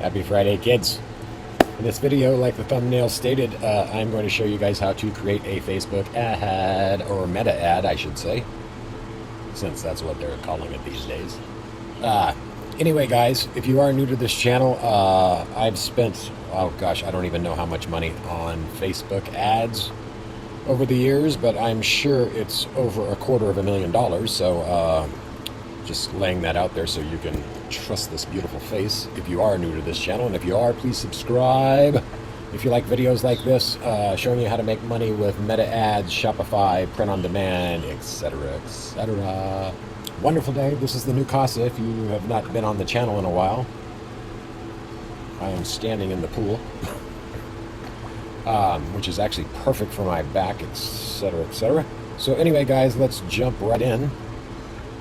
Happy Friday, kids. In this video, like the thumbnail stated, I'm going to show you guys how to create a Facebook ad, or meta ad, I should say, since that's what they're calling it these days. Anyway, guys, if you are new to this channel, I've spent, oh gosh, I don't even know how much money on Facebook ads over the years, but I'm sure it's over $250,000, so just laying that out there so you can trust this beautiful face if you are new to this channel. And if you are, please subscribe. If you like videos like this, showing you how to make money with meta ads, Shopify, print on demand, etc., etc. Wonderful day. This is the new Casa if you have not been on the channel in a while. I am standing in the pool, which is actually perfect for my back, etc., etc. So anyway, guys, let's jump right in.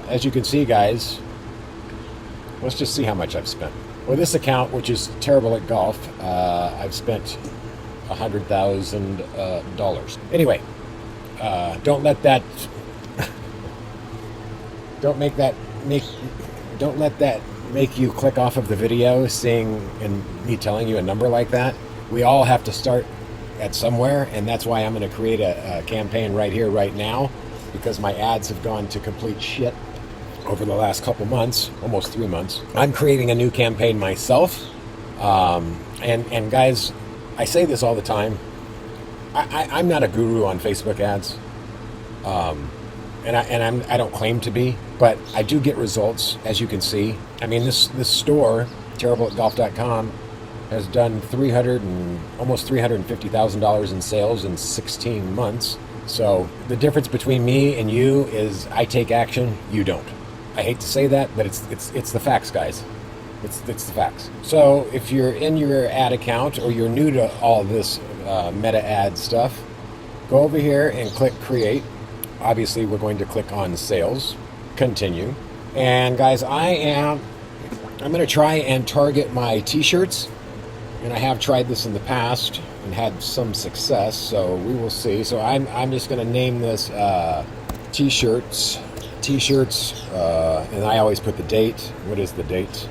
As you can see, guys, let's just see how much I've spent. Well, this account, which is terrible at golf, I've spent $100,000. Anyway, don't let that don't let that make you click off of the video seeing and me telling you a number like that. We all have to start at somewhere, and that's why I'm going to create a campaign right here, right now, because my ads have gone to complete shit over the last couple months, almost 3 months. I'm creating a new campaign myself. And guys, I say this all the time. I'm not a guru on Facebook ads. I don't claim to be, but I do get results, as you can see. I mean, this store, terribleatgolf.com, has done almost $350,000 in sales in 16 months. So the difference between me and you is I take action, you don't. I hate to say that, but it's the facts, guys. It's the facts. So if you're in your ad account or you're new to all this meta ad stuff, go over here and click create. Obviously, we're going to click on sales, continue. And guys, I'm going to try and target my t-shirts. And I have tried this in the past and had some success, so we will see. So I'm just going to name this t-shirts, and I always put the date. What is the date?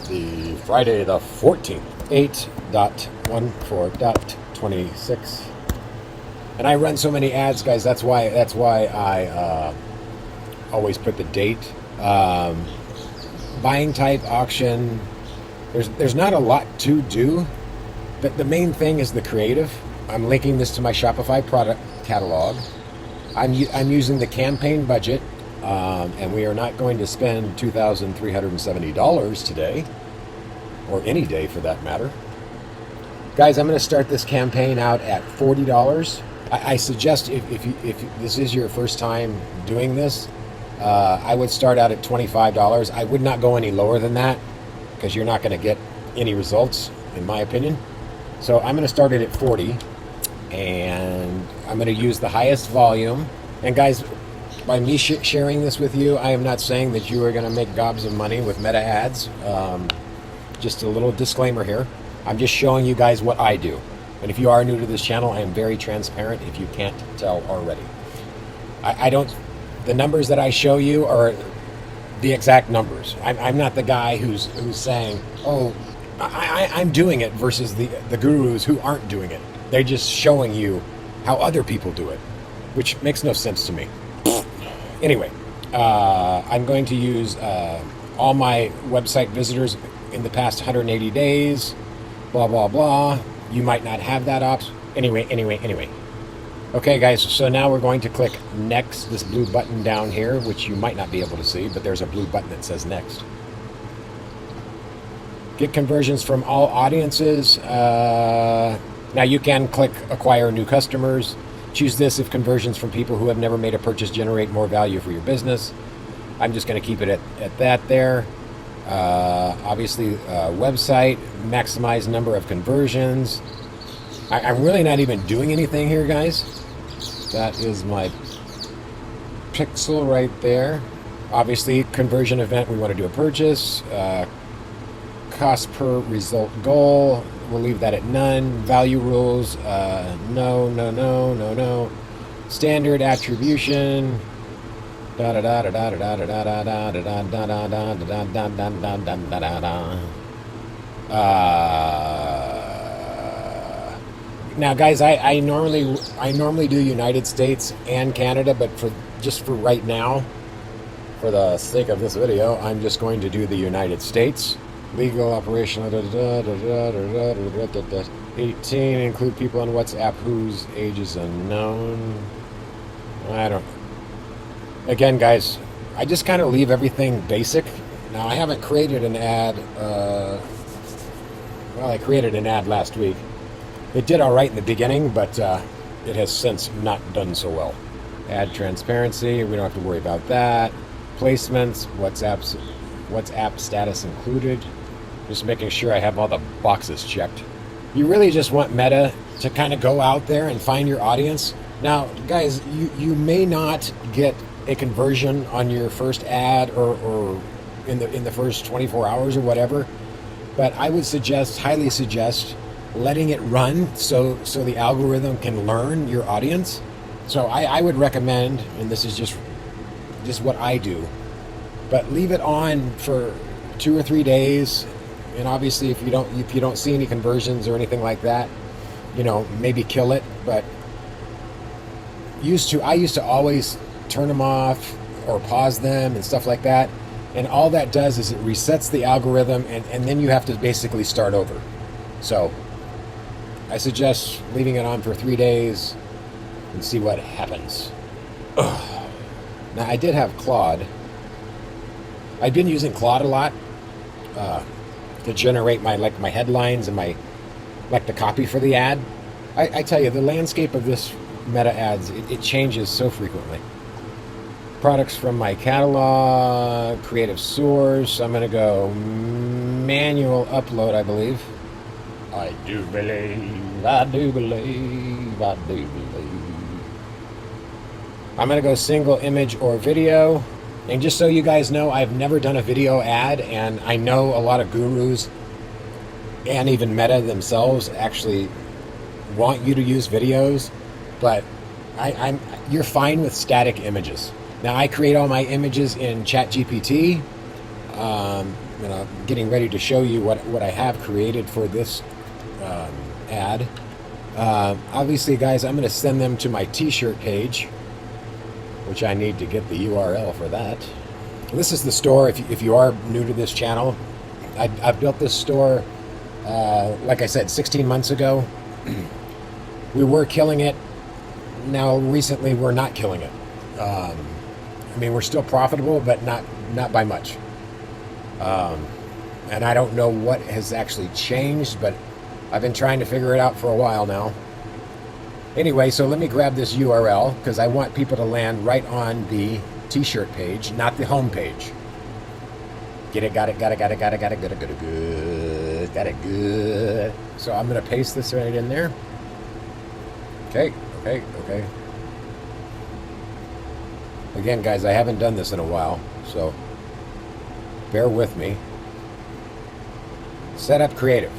The Friday the 14th, 8.14.26. And I run so many ads, guys. That's why I always put the date. Buying type, auction. There's not a lot to do. The main thing is the creative. I'm linking this to my Shopify product catalog. I'm using the campaign budget, and we are not going to spend $2,370 today, or any day for that matter. Guys, I'm going to start this campaign out at $40. I suggest if this is your first time doing this, I would start out at $25. I would not go any lower than that, because you're not going to get any results, in my opinion. So I'm going to start it at 40, and I'm going to use the highest volume. And guys, by me sharing this with you, I am not saying that you are going to make gobs of money with meta ads. Just a little disclaimer here. I'm just showing you guys what I do. And if you are new to this channel, I am very transparent if you can't tell already. The numbers that I show you are the exact numbers. I'm not the guy who's saying, oh, I'm doing it, versus the gurus who aren't doing it. They're just showing you how other people do it, which makes no sense to me. Anyway, I'm going to use all my website visitors in the past 180 days, blah, blah, blah. You might not have that option. Anyway. Okay, guys, so now we're going to click next, this blue button down here, which you might not be able to see, but there's a blue button that says next. Get conversions from all audiences. Now you can click acquire new customers. Choose this if conversions from people who have never made a purchase generate more value for your business. I'm just going to keep it at that there. Obviously, website, maximize number of conversions. I'm really not even doing anything here, guys. That is my pixel right there. Obviously, conversion event, we want to do a purchase. Cost per result goal, we'll leave that at none. Value rules, no. Standard attribution. Now, guys, I normally do United States and Canada, but for right now, for the sake of this video, I'm just going to do the United States. Legal, operational, 18, include people on WhatsApp whose age is unknown. I don't. Again, guys, I just kind of leave everything basic. Now, I haven't created an ad. I created an ad last week. It did all right in the beginning, but it has since not done so well. Ad transparency, we don't have to worry about that. Placements, WhatsApp status included. Just making sure I have all the boxes checked. You really just want Meta to kind of go out there and find your audience. Now, guys, you may not get a conversion on your first ad or in the first 24 hours or whatever, but I would highly suggest letting it run so the algorithm can learn your audience. So I would recommend, and this is just what I do, but leave it on for 2 or 3 days. And obviously, if you don't see any conversions or anything like that, maybe kill it. But I used to always turn them off or pause them and stuff like that. And all that does is it resets the algorithm, and then you have to basically start over. So I suggest leaving it on for 3 days and see what happens. Ugh. Now, I did have Claude. I've been using Claude a lot to generate my headlines and the copy for the ad. I tell you, the landscape of this Meta ads, it changes so frequently. Products from my catalog, creative source. I'm going to go manual upload, I believe. I do believe. I'm going to go single image or video. And just so you guys know, I've never done a video ad, and I know a lot of gurus and even Meta themselves actually want you to use videos, but you're fine with static images. Now, I create all my images in ChatGPT. Getting ready to show you what I have created for this ad. Obviously, guys, I'm going to send them to my t-shirt page, which I need to get the URL for that. This is the store. If you are new to this channel, I built this store, like I said, 16 months ago. We were killing it. Now, recently, we're not killing it. We're still profitable, but not by much. And I don't know what has actually changed, but I've been trying to figure it out for a while now. Anyway, so let me grab this URL because I want people to land right on the t-shirt page, not the home page. Get it, got it, good. So I'm going to paste this right in there. Okay. Again, guys, I haven't done this in a while, so bear with me. Setup creative.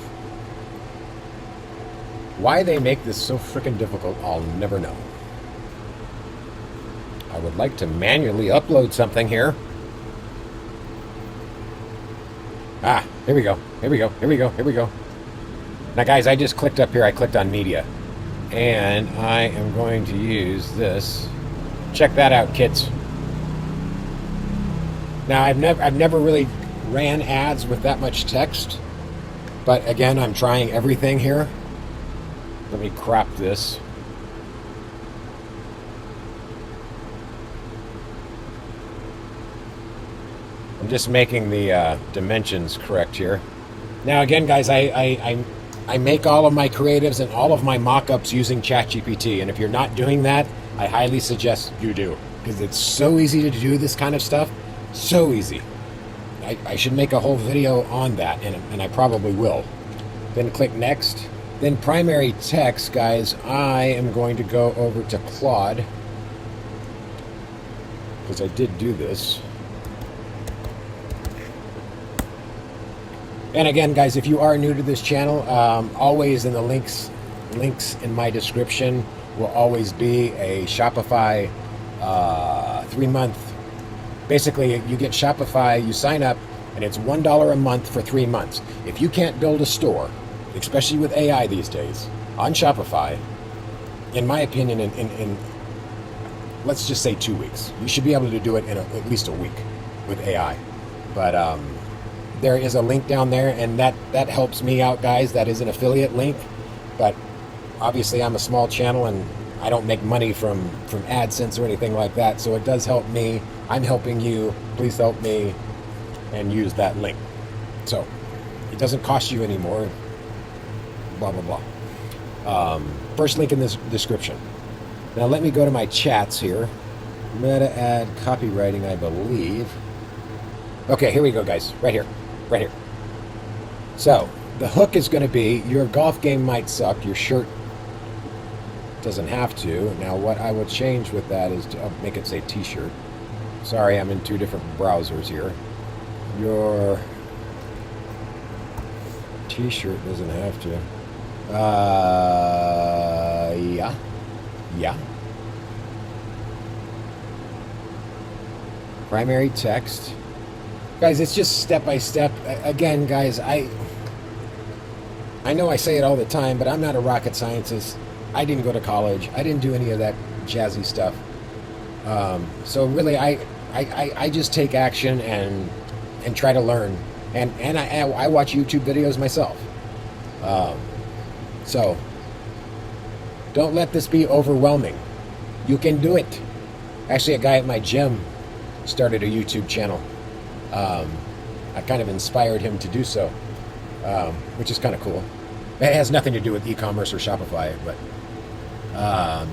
Why they make this so freaking difficult, I'll never know. I would like to manually upload something here. Here we go. Now, guys, I just clicked up here. I clicked on media, and I am going to use this. Check that out, kids. Now, I've never really ran ads with that much text, but again, I'm trying everything here. Let me crop this. I'm just making the dimensions correct here. Now, again, guys, I make all of my creatives and all of my mock-ups using ChatGPT, and if you're not doing that, I highly suggest you do, because it's so easy to do this kind of stuff. So easy. I should make a whole video on that, and I probably will. Then click next. Then primary text, guys, I am going to go over to Claude, because I did do this. And again, guys, if you are new to this channel, always in the links in my description will always be a Shopify 3-month. Basically, you get Shopify, you sign up, and it's $1 a month for 3 months. If you can't build a store, especially with AI these days, on Shopify, in my opinion, in let's just say 2 weeks, you should be able to do it in at least a week with AI. But there is a link down there, and that helps me out, guys. That is an affiliate link, but obviously I'm a small channel and I don't make money from AdSense or anything like that, so it does help me. I'm helping you. Please help me and use that link. So it doesn't cost you anymore. Blah, blah, blah. First link in this description. Now let me go to my chats here. Meta ad copywriting, I believe. Okay, here we go, guys. Right here. Right here. So the hook is going to be, your golf game might suck. Your shirt doesn't have to. Now what I will change with that is to make it say t-shirt. Sorry, I'm in 2 different browsers here. Your t-shirt doesn't have to. Yeah. Primary text. Guys, it's just step by step. Again, guys, I know I say it all the time, but I'm not a rocket scientist. I didn't go to college. I didn't do any of that jazzy stuff. So really, I just take action and try to learn. And I watch YouTube videos myself. So don't let this be overwhelming. You can do it. Actually, a guy at my gym started a YouTube channel. I kind of inspired him to do so, which is kind of cool. It has nothing to do with e-commerce or Shopify, but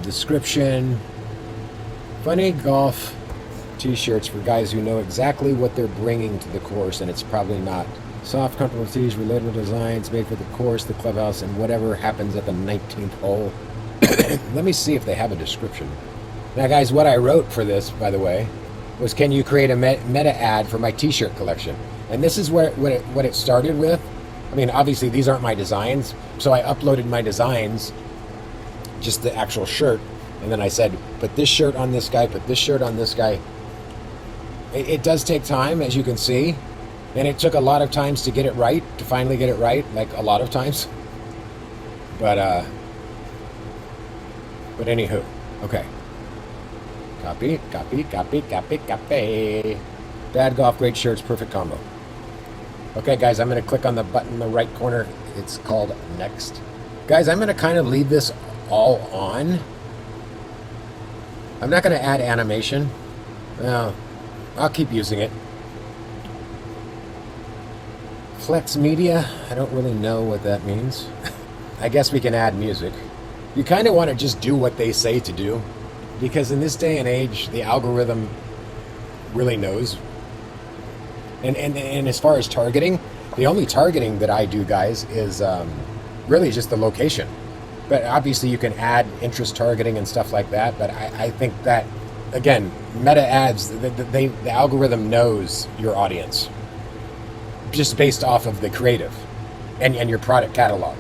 description, funny golf t-shirts for guys who know exactly what they're bringing to the course, and it's probably not. Soft, comfortable tees, relatable designs made for the course, the clubhouse, and whatever happens at the 19th hole. Let me see if they have a description. Now, guys, what I wrote for this, by the way, was, can you create a meta ad for my t-shirt collection? And this is what it started with. I mean, obviously, these aren't my designs, so I uploaded my designs, just the actual shirt, and then I said, put this shirt on this guy, put this shirt on this guy. It does take time, as you can see, and it took a lot of times to get it right, to finally get it right, like a lot of times. But anywho, okay. Copy. Bad golf, great shirts, perfect combo. Okay, guys, I'm going to click on the button in the right corner. It's called Next. Guys, I'm going to kind of leave this all on. I'm not going to add animation. No, I'll keep using it. Flex media, I don't really know what that means. I guess we can add music. You kind of want to just do what they say to do, because in this day and age, the algorithm really knows. And as far as targeting, the only targeting that I do, guys, is really just the location. But obviously you can add interest targeting and stuff like that. But I think that, again, meta ads, the algorithm knows your audience just based off of the creative and your product catalog.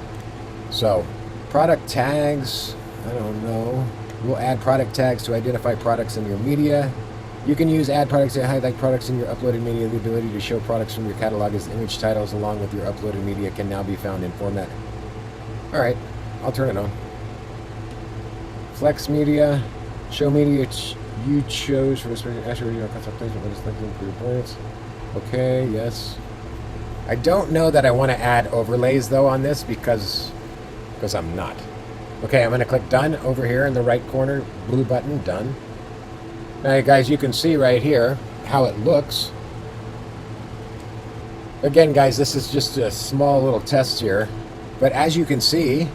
So product tags, I don't know. We'll add product tags to identify products in your media. You can use add products to highlight products in your uploaded media. The ability to show products from your catalog as image titles along with your uploaded media can now be found in format. All right, I'll turn it on. Flex media, show media you chose for a specific actual concept placement. What is thinking for your points? Okay, yes. I don't know that I want to add overlays though on this because I'm not. Okay, I'm going to click done over here in the right corner, blue button, done. Now, guys, you can see right here how it looks. Again, guys, this is just a small little test here, but as you can see,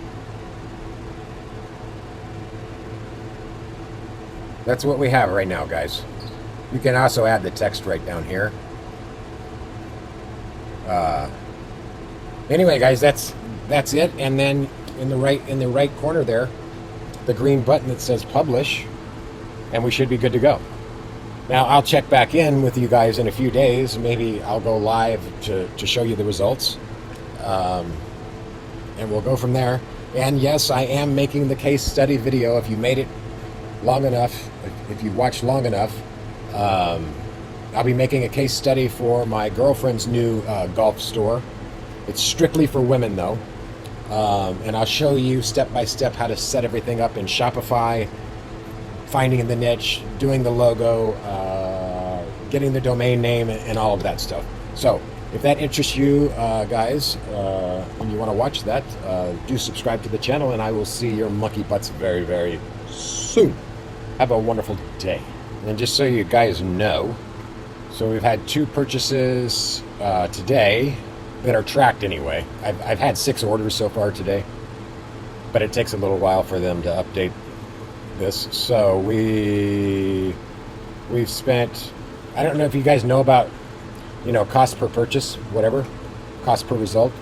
that's what we have right now, guys. You can also add the text right down here. Anyway, guys, that's it. And then in the right corner there, the green button that says publish, and we should be good to go. Now I'll check back in with you guys in a few days. Maybe I'll go live to show you the results, and we'll go from there. And yes, I am making the case study video. If you made it long enough, if you watched long enough, I'll be making a case study for my girlfriend's new golf store. It's strictly for women though. And I'll show you step by step how to set everything up in Shopify, finding the niche, doing the logo, getting the domain name, and all of that stuff. So if that interests you guys and you want to watch that, do subscribe to the channel, and I will see your monkey butts very, very soon. Have a wonderful day. And just so you guys know, so we've had 2 purchases today that are tracked anyway. I've had 6 orders so far today, but it takes a little while for them to update this. So we've spent, I don't know if you guys know about, cost per purchase, whatever, cost per result.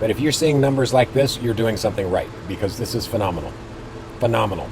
But if you're seeing numbers like this, you're doing something right, because this is phenomenal. Phenomenal.